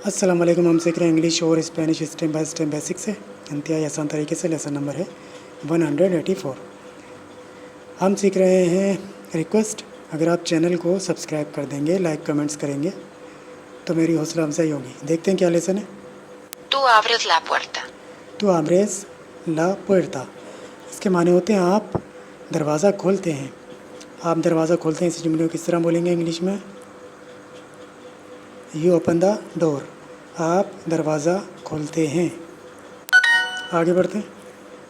अस्सलाम वालेकुम। हम सीख रहे हैं इंग्लिश और Spanish step by step basic से इंतहाई आसान तरीके से। लेसन नंबर है 184। हम सीख रहे हैं रिक्वेस्ट। अगर आप चैनल को सब्सक्राइब कर देंगे, लाइक कमेंट्स करेंगे तो मेरी हौसला अफजाई होगी। देखते हैं क्या लेसन है। Tú abres la puerta. तो आब्रेस ला पुerta, इसके माने होते हैं आप दरवाज़ा खोलते हैं। आप दरवाज़ा खोलते हैं इस जुमले को किस तरह बोलेंगे इंग्लिश में? You open the door. आप दरवाज़ा खोलते हैं। आगे बढ़ते हैं।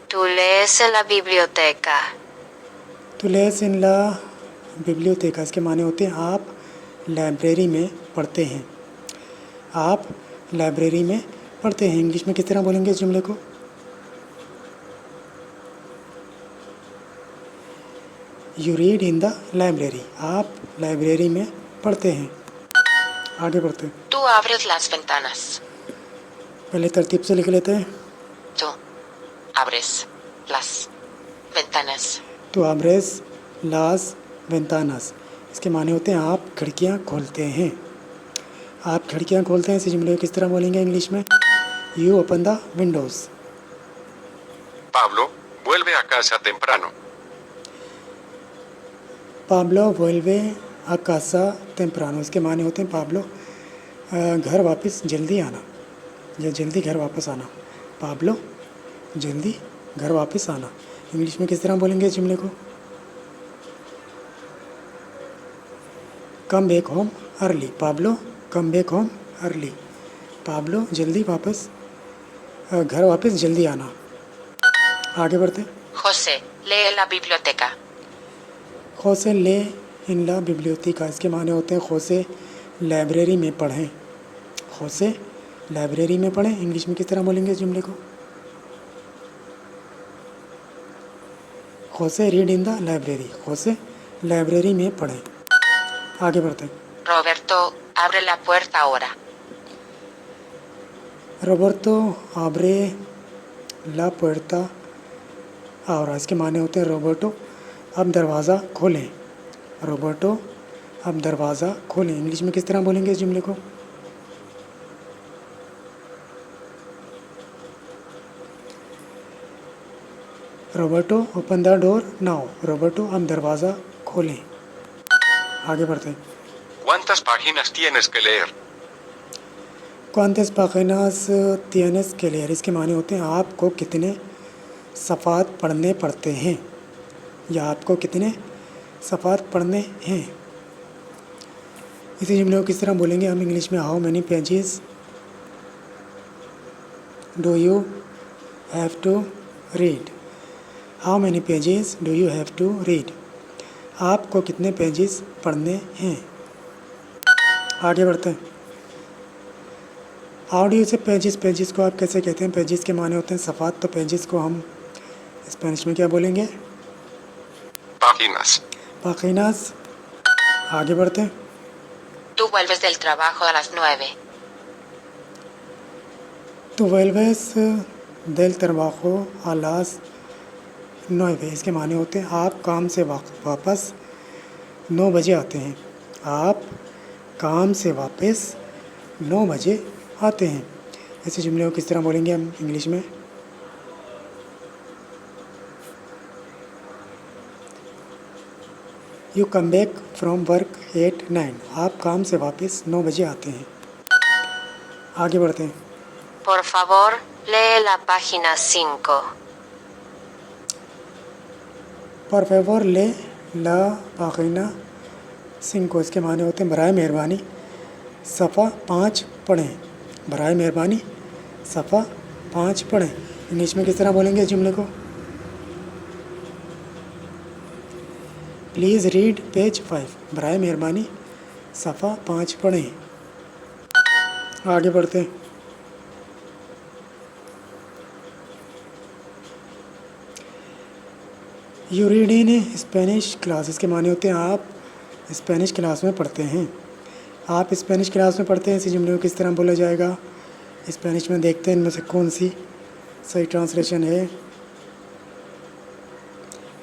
Tú lees en la biblioteca. तो लेस इन ला बिब्लियोतेका, इसके माने होते हैं आप लाइब्रेरी में पढ़ते हैं। आप लाइब्रेरी में पढ़ते हैं। इंग्लिश में किस तरह बोलेंगे इस जुमले को? You read in the library. आप लाइब्रेरी में पढ़ते हैं। आगे बढ़ते हैं। Tú abres las ventanas. पहले तरतीब से लिख लेते हैं। Tú abres las ventanas. तो आब्रेस लास वेंतानास, इसके माने होते हैं आप खिड़कियाँ खोलते हैं। आप खिड़कियाँ खोलते हैं इस जुमले को किस तरह बोलेंगे इंग्लिश में? You open the Windows. Pablo vuelve a casa temprano. Pablo vuelve a casa temprano, इसके माने होते हैं पाब्लो घर वापस जल्दी आना या जल्दी घर वापस आना। पाब्लो जल्दी घर वापस आना। इंग्लिश में किस तरह बोलेंगे इस जुमले को? Come back home early. Pablo come back home early. Pablo जल्दी वापस घर वापस जल्दी आना। आगे बढ़ते हैं। José lee en la biblioteca. खोसे ले इन ला बिब्लियोतेका, इसके माने होते हैं खोसे लाइब्रेरी में पढ़ें। खोसे लाइब्रेरी में पढ़ें। इंग्लिश में किस तरह बोलेंगे इस जुमले को? Jose read in the library. Jose library में पढ़ें। आगे बढ़ते हैं। Roberto abre la puerta ahora. Roberto आब्रे ला पुerta ahora, इसके माने होते हैं रोबर्टो अब दरवाज़ा खोलें। रोबर्टो अब दरवाज़ा खोलें। इंग्लिश में किस तरह बोलेंगे इस जुमले को? Roberto open the door now. Roberto अब दरवाज़ा खोलें। आगे बढ़ते हैं। ¿Cuántas páginas tienes que leer? क्वांतस पाखिनास तियनस के लिए, इसके माने होते हैं आपको कितने सफ़ात पढ़ने पड़ते हैं या आपको कितने सफ़ात पढ़ने हैं। इसी जुमले को किस तरह बोलेंगे हम इंग्लिश में? How many pages do you have to read. How many pages do you have to read, आपको कितने पेजेस पढ़ने हैं। आगे बढ़ते हैं। How do you say pages, pages को आप कैसे कहते हैं? पेजेस के माने होते हैं सफ़ात, तो पेजेस को हम स्पेनिश में क्या बोलेंगे? Páginas. पाखिनास। आगे बढ़ते हैं। Tú vuelves del trabajo a las 9. तो वेलवेस del trabajo a las 9, इसके माने होते हैं आप काम से वापस 9 बजे आते हैं। आप काम से वापस 9 बजे आते हैं। ऐसे जुमले को किस तरह बोलेंगे हम इंग्लिश में? You come back from work at 9, आप काम से वापस 9 बजे आते हैं। आगे बढ़ते हैं। Por favor, lee la página 5. पर फेवर ले ला पाखिना 5, इसके माने होते हैं बराए मेहरबानी सफ़ा 5 पढ़ें। बराए मेहरबानी सफ़ा 5 पढ़ें। इंग्लिश में किस तरह बोलेंगे इस जुमले को? प्लीज़ रीड पेज 5, बराए मेहरबानी सफ़ा 5 पढ़ें। आगे बढ़ते हैं। You read in Spanish class, इसके माने होते हैं आप स्पेनिश क्लास में पढ़ते हैं। आप स्पेनिश क्लास में पढ़ते हैं। इसी जुमले को किस तरह बोला जाएगा स्पेनिश में? देखते हैं इनमें से कौन सी सही ट्रांसलेशन है।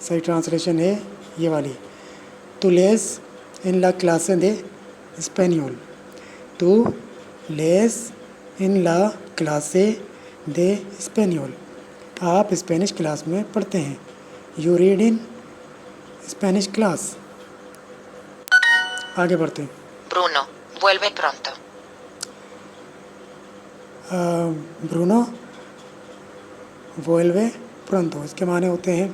सही ट्रांसलेशन है ये वाली। tú lees en la clase de español. Tú lees इन ला क्लासे दे स्पेनियोल, आप स्पेनिश क्लास में पढ़ते हैं। You read in Spanish class. आगे बढ़ते हैं। Bruno, vuelve pronto. ब्रूनो वोल्वे प्रोंतो, इसके माने होते हैं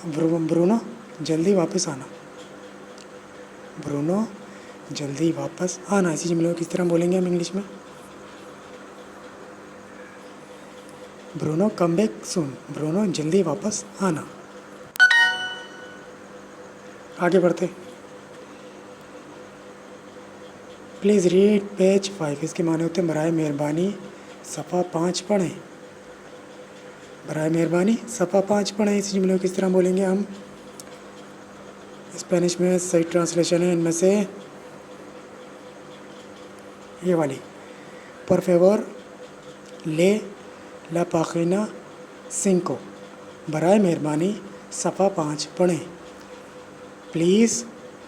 ब्रूनो जल्दी वापस आना। ब्रूनो जल्दी वापस आना। इसी जुमले को किस तरह बोलेंगे हम इंग्लिश में? Bruno come back soon, Bruno जल्दी वापस आना। आगे बढ़ते। प्लीज़ रीड पेज 5, इसके माने होते हैं बराए मेहरबानी सफ़ा 5 पढ़ें। बराए मेहरबानी सफ़ा 5 पढ़ें। इस जुमले को किस तरह बोलेंगे हम? स्पेनिश में सही ट्रांसलेशन है इनमें से ये वाली, por favor ले ला página 5, बराए मेहरबानी सफ़ा 5 पढ़ें। Please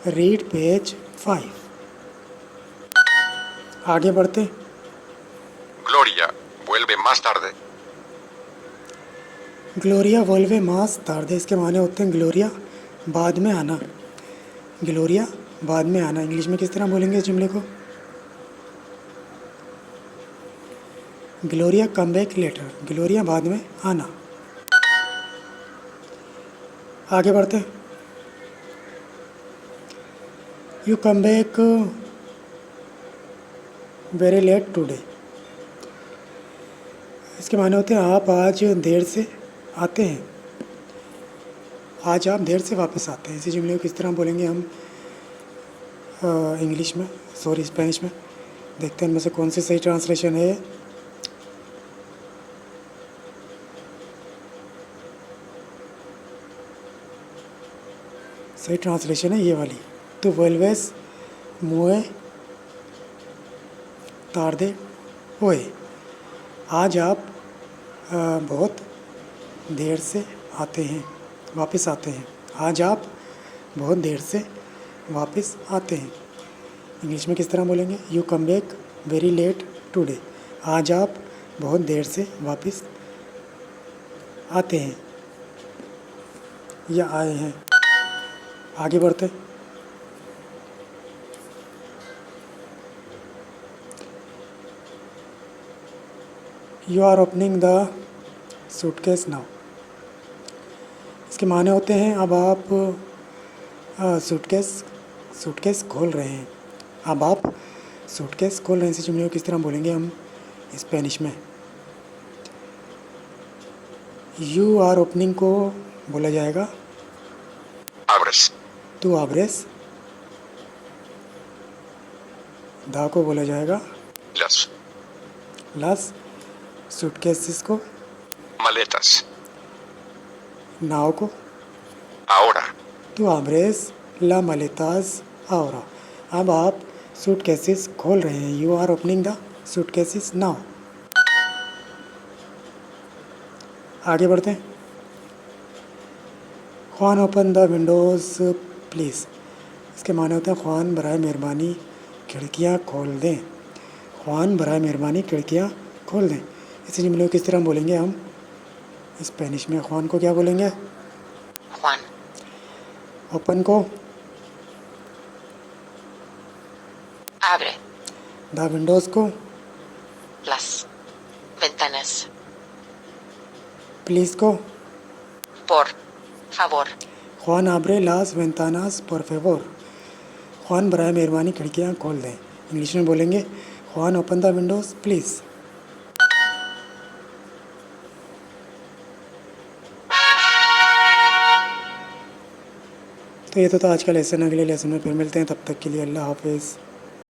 read page 5। आगे बढ़ते। Gloria, vuelve más tarde. Gloria वोल्वे मास तार्दे, इसके माने होते हैं ग्लोरिया बाद में आना। ग्लोरिया बाद में आना। इंग्लिश में किस तरह बोलेंगे इस जुमले को? Gloria come back later, Gloria बाद में आना। आगे बढ़ते। You come back very late today, इसके माने होते हैं आप आज देर से आते हैं। आज आप देर से वापस आते हैं। इसी जुमले को किस तरह बोलेंगे हम इंग्लिश में, सॉरी स्पेनिश में? देखते हैं इनमें से कौन सी सही ट्रांसलेशन है। सही ट्रांसलेशन है ये वाली, तो वेलवेस मुए तारदे ओए, आज आप बहुत देर से आते हैं, वापस आते हैं। आज आप बहुत देर से वापस आते हैं। इंग्लिश में किस तरह बोलेंगे? You come back very late today, आज आप बहुत देर से वापस आते हैं या आए हैं। आगे बढ़ते। You are opening the suitcase now, इसके माने होते हैं अब आप सूटकेस खोल रहे हैं। अब आप सूटकेस खोल रहे हैं। इसी जुमले को किस तरह बोलेंगे हम स्पेनिश में? यू आर ओपनिंग को बोला जाएगा Abres. तू आब्रेस, दा को बोला जाएगा Las लास, सूटकेसेस को, maletas. नाव को, Ahora. तू आब्रेस ला मलेतास आवरा, अब आप सूटकेसेस खोल रहे हैं। You are opening the suitcases now. आगे बढ़ते हैं। Juan open the windows please, इसके माने होते हैं ख्वान बराए मेहरबानी खिड़कियाँ खोल दें। ख्वान बराए मेहरबानी खिड़कियाँ खोल दें। इसी जुमले को किस तरह बोलेंगे हम स्पेनिश में? ख्वान को क्या बोलेंगे? Juan, ओपन को abre द विंडोज़ को, las ventanas. प्लीज़ को, Por favor, ख्वान आब्रे लास वेंतानास por favor, ख्वान बराए मेहरबानी खिड़कियाँ खोल दें। इंग्लिश में बोलेंगे ख्वान ओपन द विंडोज़ प्लीज़। तो ये तो था आज का लेसन। अगले लेसन में फिर मिलते हैं, तब तक के लिए अल्लाह हाफिज़।